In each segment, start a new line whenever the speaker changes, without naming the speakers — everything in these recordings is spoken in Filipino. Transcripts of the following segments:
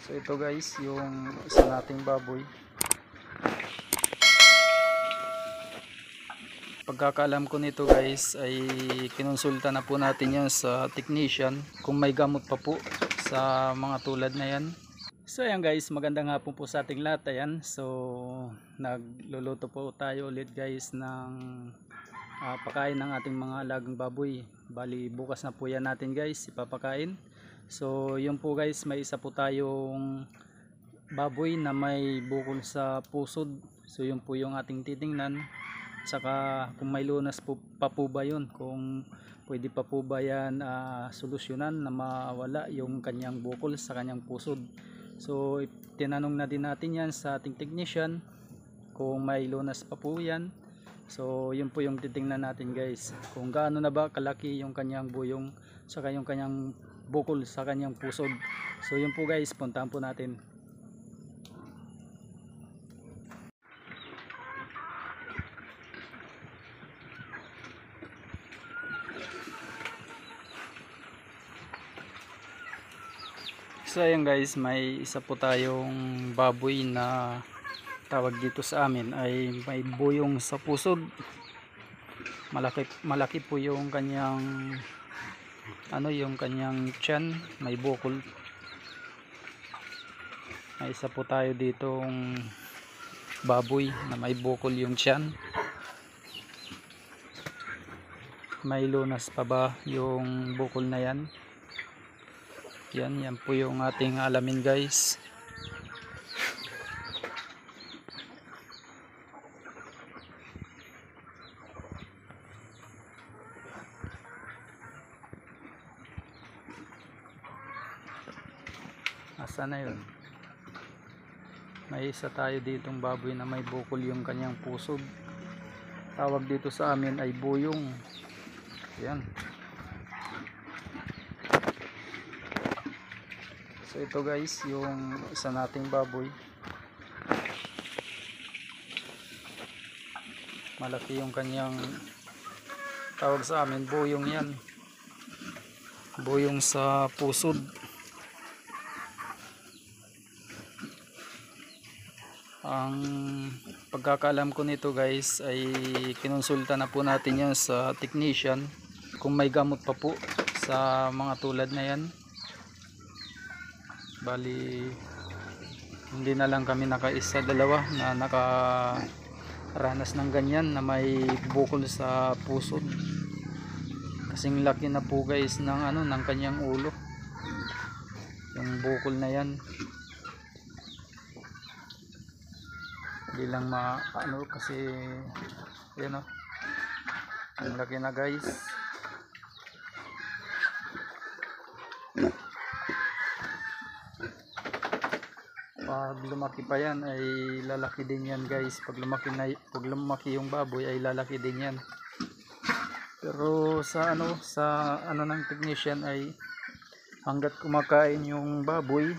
So ito guys, yung isa nating baboy. Pagkakaalam ko nito guys ay kinonsulta na po natin yan sa technician kung may gamot pa po sa mga tulad na yan. So ayan guys, magandang hapon po sa ating lahat. Ayan, so nagluluto po tayo ulit guys ng pakain ng ating mga alagang baboy. Bali bukas na po yan natin guys ipapakain. So yun po guys, may isa po tayong baboy na may bukol sa pusod. So yun po yung ating titingnan. Saka kung may lunas po, pa po ba yun, kung pwede pa po ba yan solusyonan na mawala yung kanyang bukol sa kanyang pusod. So tinanong na din natin yan sa ating technician kung may lunas pa po yan. So yun po yung titingnan natin guys, kung gaano na ba kalaki yung kanyang buyong saka yung kanyang bukol sa kanyang pusod. So yun po guys, puntahan po natin. So ayan guys, may isa po tayong baboy na tawag dito sa amin ay may buyong sa pusod. Malaki po yung kanyang yung kanyang tiyan, may bukol. May isa po tayo ditong baboy na may bukol yung tiyan. May lunas pa ba yung bukol na yan? Yan po yung ating alamin guys. Asa na yun? May isa tayo ditong baboy na may bukol yung kanyang pusod. Tawag dito sa amin ay buyong. Yan. So ito guys, yung isa nating baboy. Malaki yung kanyang, tawag sa amin, buyong yan. Buyong sa pusod. Ang pagkakaalam ko nito guys ay kinonsulta na po natin yan sa technician kung may gamot pa po sa mga tulad na yan. Bali hindi na lang kami nakaisa dalawa na nakaranas ng ganyan na may bukol sa pusod. Kasing laki na po guys ng ng kanyang ulo. Yung bukol na yan. Hindi lang kasi yan ang laki na guys. Pag lumaki pa yan ay lalaki din yan guys. Pag lumaki yung baboy ay lalaki din yan. Pero sa ng technician ay hanggat kumakain yung baboy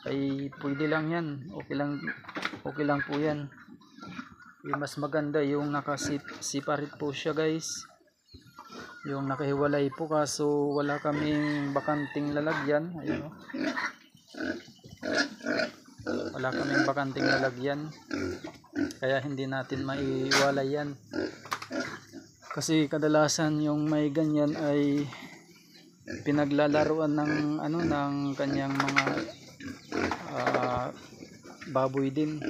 ay pwede lang yan. Okay lang po yan. Yung mas maganda yung nakasiparit po siya guys. Yung nakahiwalay po, kaso wala kaming bakanting lalagyan. Ayun wala kaming bakanting lalagyan, kaya hindi natin maiwalay yan. Kasi kadalasan yung may ganyan ay pinaglalaruan ng ng kanyang mga baboy din.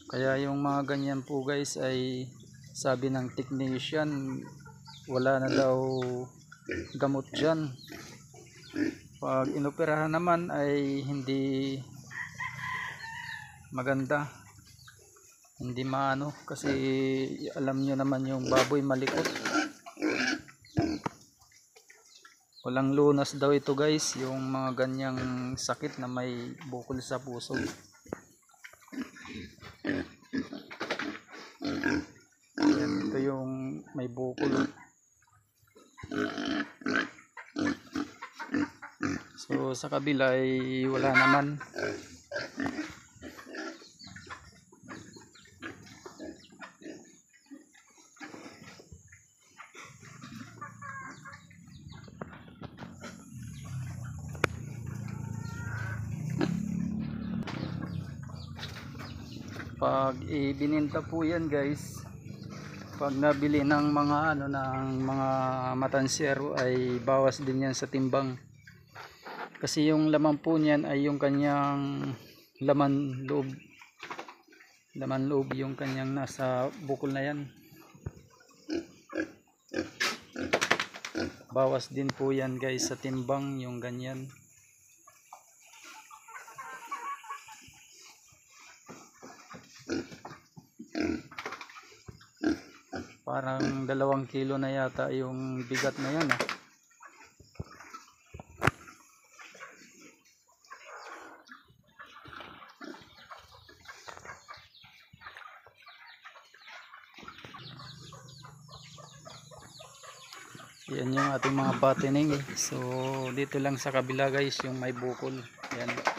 Kaya yung mga ganyan po guys ay sabi ng technician wala na daw gamot dyan. Pag inoperahan naman ay hindi maganda, hindi kasi alam nyo naman yung baboy malikot. Walang lunas daw ito guys, yung mga ganyang sakit na may bukol sa puso. Yan, ito yung may bukol. So sa kabila ay wala naman. pag ibininta po yan guys, pag nabili ng mga ng mga matansiyero ay bawas din yan sa timbang, kasi yung laman po niyan ay yung kanyang laman loob yung kanyang nasa bukol na yan. Bawas din po yan guys sa timbang yung ganyan. Parang 2 kilo na yata yung bigat na yan ah. Yan yung ating mga batining. So dito lang sa kabila guys yung may bukol. Yan.